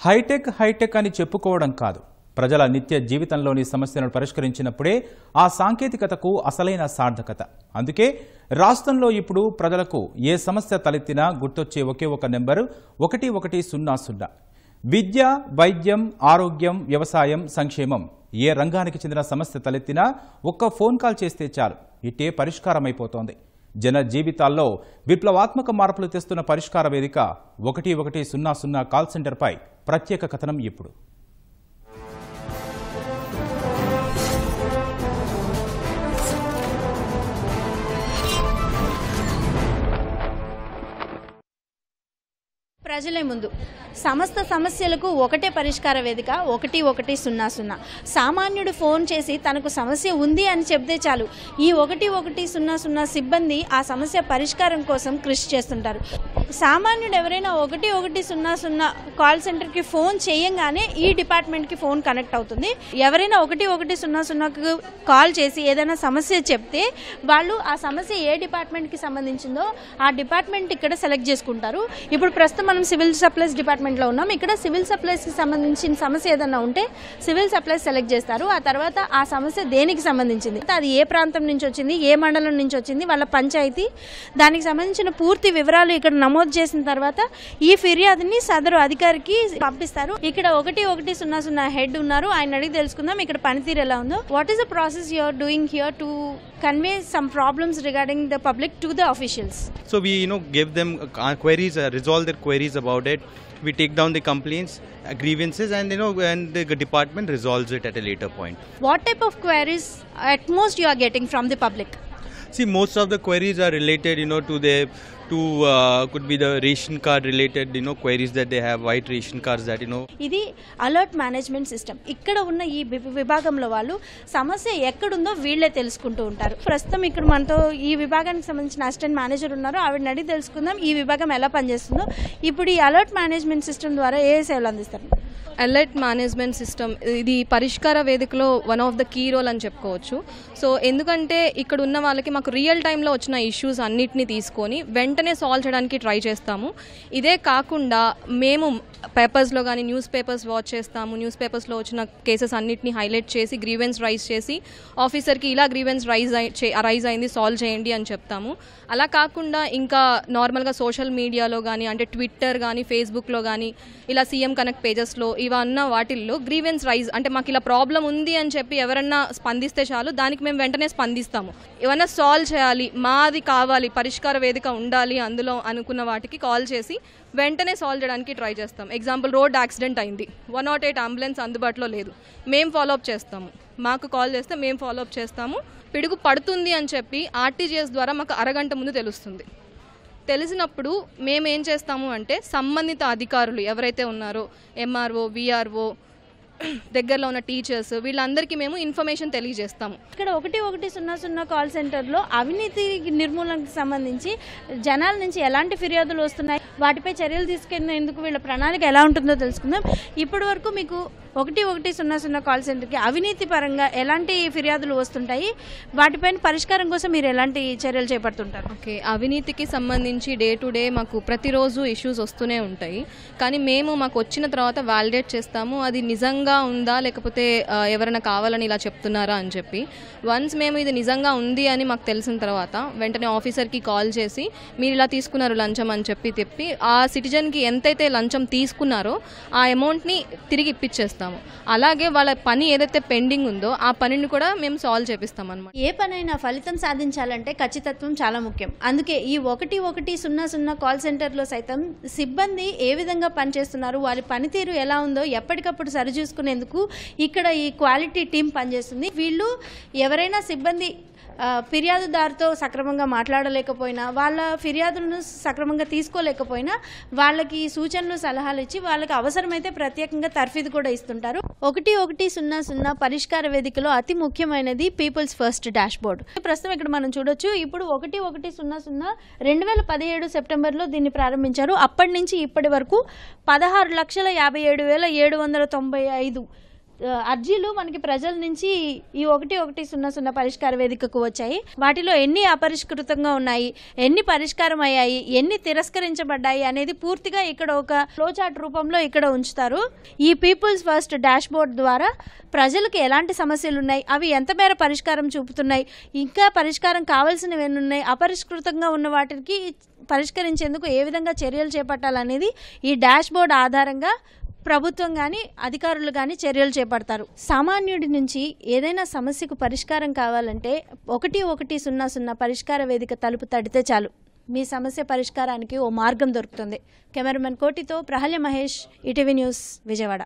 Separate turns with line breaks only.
Hitech అని చెప్పుకోవడం కాదు, ప్రజల నిత్య జీవితంలోని సమస్యలను పరిష్కరించినప్పుడే ఆ సాంకేతికతకు అసలైన సార్థకత. అందుకే రాష్ట్రంలో ఇప్పుడు ప్రజలకు ఏ సమస్య తలెత్తినా గుర్తొచ్చే ఒకే ఒక నెంబరు 1100. విద్య, వైద్యం, ఆరోగ్యం, వ్యవసాయం, సంక్షేమం, ఏ రంగానికి చెందిన సమస్య తలెత్తినా ఒక్క ఫోన్ కాల్ చేస్తే చాలు, ఇట్టే పరిష్కారమైపోతోంది. జన జీవితాల్లో విప్లవాత్మక మార్పులు తెస్తున్న పరిష్కార వేదిక 1100 కాల్ సెంటర్పై ప్రత్యేక కథనం ఇప్పుడు.
ప్రజలే ముందు సమస్త సమస్యలకు ఒకటే పరిష్కార వేదిక 1100. సామాన్యుడు ఫోన్ చేసి తనకు సమస్య ఉంది అని చెబితే చాలు, ఈ 1100 సిబ్బంది ఆ సమస్య పరిష్కారం కోసం కృషి చేస్తుంటారు. సామాన్యుడు ఎవరైనా 1100 కాల్ సెంటర్కి ఫోన్ చేయంగానే ఈ డిపార్ట్మెంట్కి ఫోన్ కనెక్ట్ అవుతుంది. ఎవరైనా 1100కు కాల్ చేసి ఏదైనా సమస్య చెప్తే వాళ్ళు ఆ సమస్య ఏ డిపార్ట్మెంట్కి సంబంధించిందో ఆ డిపార్ట్మెంట్ ఇక్కడ సెలెక్ట్ చేసుకుంటారు. ఇప్పుడు ప్రస్తుతం మనం సివిల్ సప్లైస్ డిపార్ట్మెంట్లో ఉన్నాం. ఇక్కడ సివిల్ సప్లైస్కి సంబంధించిన సమస్య ఏదైనా ఉంటే సివిల్ సప్లైస్ సెలెక్ట్ చేస్తారు. ఆ తర్వాత ఆ సమస్య దేనికి సంబంధించింది, అది ఏ ప్రాంతం నుంచి వచ్చింది, ఏ మండలం నుంచి వచ్చింది, వాళ్ళ పంచాయతీ, దానికి సంబంధించిన పూర్తి వివరాలు ఇక్కడ నమోదు చేసిన తర్వాత ఈ ఫిర్యాదుని సదరు అధికారికి పంపిస్తారు. ఇక్కడ 1100 హెడ్ ఉన్నారు, ఆయన అడిగి తెలుసుకుందాం ఇక్కడ పనితీరు ఎలా ఉందో. What is the process you are doing here to convey some problems regarding the public to the officials?
So we give them queries, resolve their queries about it. We take down the complaints, grievances, and and the department resolves it at a later point.
What type of queries at most you are getting from the public?
See, most of the queries are related could be the ration card related queries that they have, white ration cards that
ఇది alert management system. ఇక్కడ ఉన్న ఈ విభాగంలో వాళ్ళు సమస్య ఎక్కడుందో వీళ్ళే తెలుసుకుంటూ ఉంటారు. ప్రస్తుతం ఇక్కడ మనతో ఈ విభాగానికి సంబంధించిన అసిస్టెంట్ మేనేజర్ ఉన్నారు, ఆవిడని అడిగి తెలుసుకుందాం ఈ విభాగం ఎలా పనిచేస్తుందో. ఇప్పుడు ఈ అలర్ట్ మేనేజ్మెంట్ సిస్టమ్ ద్వారా ఏ సేవలు అందిస్తారు?
అలర్ట్ మేనేజ్మెంట్ సిస్టమ్ ఇది పరిష్కార వేదికలో one of the key role అని చెప్పుకోవచ్చు. సో ఎందుకంటే ఇక్కడ ఉన్న వాళ్ళకి మాకు రియల్ టైంలో వచ్చిన ఇష్యూస్ అన్నిటిని తీసుకొని వెంటనే సాల్వ్ చేయడానికి ట్రై చేస్తాము. ఇదే కాకుండా మేము పేపర్స్లో కానీ న్యూస్ పేపర్స్ వాచ్ చేస్తాము. న్యూస్ పేపర్స్లో వచ్చిన కేసెస్ అన్నిటిని హైలైట్ చేసి గ్రీవెన్స్ రైజ్ చేసి ఆఫీసర్కి ఇలా గ్రీవెన్స్ రైజ్ అయింది, సాల్వ్ చేయండి అని చెప్తాము. అలా కాకుండా ఇంకా నార్మల్గా సోషల్ మీడియాలో కానీ అంటే ట్విట్టర్ కానీ ఫేస్బుక్లో కానీ ఇలా సీఎం కనెక్ట్ పేజెస్లో ఇవన్న వాటిల్లో గ్రీవెన్స్ రైజ్ అంటే మాకు ఇలా ప్రాబ్లం ఉంది అని చెప్పి ఎవరన్నా స్పందిస్తే చాలు, దానికి మేము వెంటనే స్పందిస్తాము. ఏమన్నా సాల్వ్ చేయాలి, మాది కావాలి, పరిష్కార వేదిక ఉండాలి అందులో అనుకున్న వాటికి కాల్ చేసి వెంటనే సాల్వ్ చేయడానికి ట్రై చేస్తాం. ఎగ్జాంపుల్, రోడ్ యాక్సిడెంట్ అయింది, 108 అంబులెన్స్ అందుబాటులో లేదు, మేము ఫాలోఅప్ చేస్తాము. మాకు కాల్ చేస్తే మేము ఫాలోఅప్ చేస్తాము. పిడుగు పడుతుంది అని చెప్పి ఆర్టీజీఎస్ ద్వారా మాకు అరగంట ముందు తెలుస్తుంది. తెలిసినప్పుడు మేము ఏం చేస్తాము అంటే సంబంధిత అధికారులు ఎవరైతే ఉన్నారో ఎంఆర్ఓ, విఆర్ఓ, దగ్గరలో ఉన్న టీచర్స్ వీళ్ళందరికీ మేము ఇన్ఫర్మేషన్ తెలియజేస్తాము.
ఇక్కడ 1100 కాల్ సెంటర్లో అవినీతి నిర్మూలనకు సంబంధించి జనాల నుంచి ఎలాంటి ఫిర్యాదులు వస్తున్నాయి, వాటిపై చర్యలు తీసుకునేందుకు వీళ్ళ ప్రణాళిక ఎలా ఉంటుందో తెలుసుకుందాం. ఇప్పటి వరకు మీకు 1100 కాల్ సెంటర్కి అవినీతి పరంగా ఎలాంటి ఫిర్యాదులు వస్తుంటాయి, వాటిపైన పరిష్కారం కోసం మీరు ఎలాంటి చర్యలు చేపడుతుంటారు?
ఓకే, అవినీతికి సంబంధించి డే టు డే మాకు ప్రతిరోజు ఇష్యూస్ వస్తూనే ఉంటాయి. కానీ మాకు వచ్చిన తర్వాత వ్యాలిడేట్ చేస్తాము అది నిజంగా ఉందా లేకపోతే ఎవరైనా కావాలని ఇలా చెప్తున్నారా అని చెప్పి. వన్స్ మేము ఇది నిజంగా ఉంది అని మాకు తెలిసిన తర్వాత వెంటనే ఆఫీసర్కి కాల్ చేసి మీరు ఇలా తీసుకున్నారు లంచం అని చెప్పి ఆ సిటిజన్కి ఎంతైతే లంచం తీసుకున్నారో ఆ అమౌంట్ని తిరిగి ఇప్పించేస్తాము. అలాగే వాళ్ళ పని ఏదైతే పెండింగ్ ఉందో ఆ పనిని కూడా మేము సాల్వ్ చేపిస్తాం అన్నమాట.
ఏ పనైనా ఫలితం సాధించాలంటే ఖచ్చితత్వం చాలా ముఖ్యం. అందుకే ఈ 1100 కాల్ సెంటర్లో సైతం సిబ్బంది ఏ విధంగా పనిచేస్తున్నారు, వారి పనితీరు ఎలా ఉందో ఎప్పటికప్పుడు సరిచూసుకునేందుకు ఇక్కడ ఈ క్వాలిటీ టీం పనిచేస్తుంది. వీళ్ళు ఎవరైనా సిబ్బంది ఫిర్యాదుదారుతో సక్రమంగా మాట్లాడలేకపోయినా, వాళ్ళ ఫిర్యాదులను సక్రమంగా తీసుకోలేకపోయినా వాళ్ళకి సూచనలు, సలహాలు ఇచ్చి వాళ్ళకి అవసరమైతే ప్రత్యేకంగా తర్ఫీదు కూడా ఇస్తుంటారు. 1100 పరిష్కార వేదికలో అతి ముఖ్యమైనది పీపుల్స్ ఫస్ట్ డాష్ బోర్డ్. ప్రస్తుతం ఇక్కడ మనం చూడొచ్చు. ఇప్పుడు 1100 2017 సెప్టెంబర్లో దీన్ని ప్రారంభించారు. అప్పటి నుంచి ఇప్పటి వరకు 16,57,795 అర్జీలు మనకి ప్రజల నుంచి ఈ 1100 పరిష్కార వేదికకు వచ్చాయి. వాటిలో ఎన్ని అపరిష్కృతంగా ఉన్నాయి, ఎన్ని పరిష్కారం అయ్యాయి, ఎన్ని తిరస్కరించబడ్డాయి అనేది పూర్తిగా ఇక్కడ ఒక ఫ్లోచార్ట్ రూపంలో ఇక్కడ ఉంచుతారు. ఈ పీపుల్స్ ఫస్ట్ డాష్ బోర్డ్ ద్వారా ప్రజలకు ఎలాంటి సమస్యలు ఉన్నాయి, అవి ఎంత మేర పరిష్కారం చూపుతున్నాయి, ఇంకా పరిష్కారం కావాల్సినవి ఎన్ని ఉన్నాయి, అపరిష్కృతంగా ఉన్న వాటికి పరిష్కరించేందుకు ఏ విధంగా చర్యలు చేపట్టాలనేది ఈ డాష్ బోర్డ్ ఆధారంగా ప్రభుత్వం కానీ అధికారులు కానీ చర్యలు చేపడతారు. సామాన్యుడి నుంచి ఏదైనా సమస్యకు పరిష్కారం కావాలంటే 1100 పరిష్కార వేదిక తలుపు తడితే చాలు, మీ సమస్య పరిష్కారానికి ఓ మార్గం దొరుకుతుంది. కెమెరామెన్ కోటితో ప్రహల్య మహేష్, ఈటీవీ న్యూస్, విజయవాడ.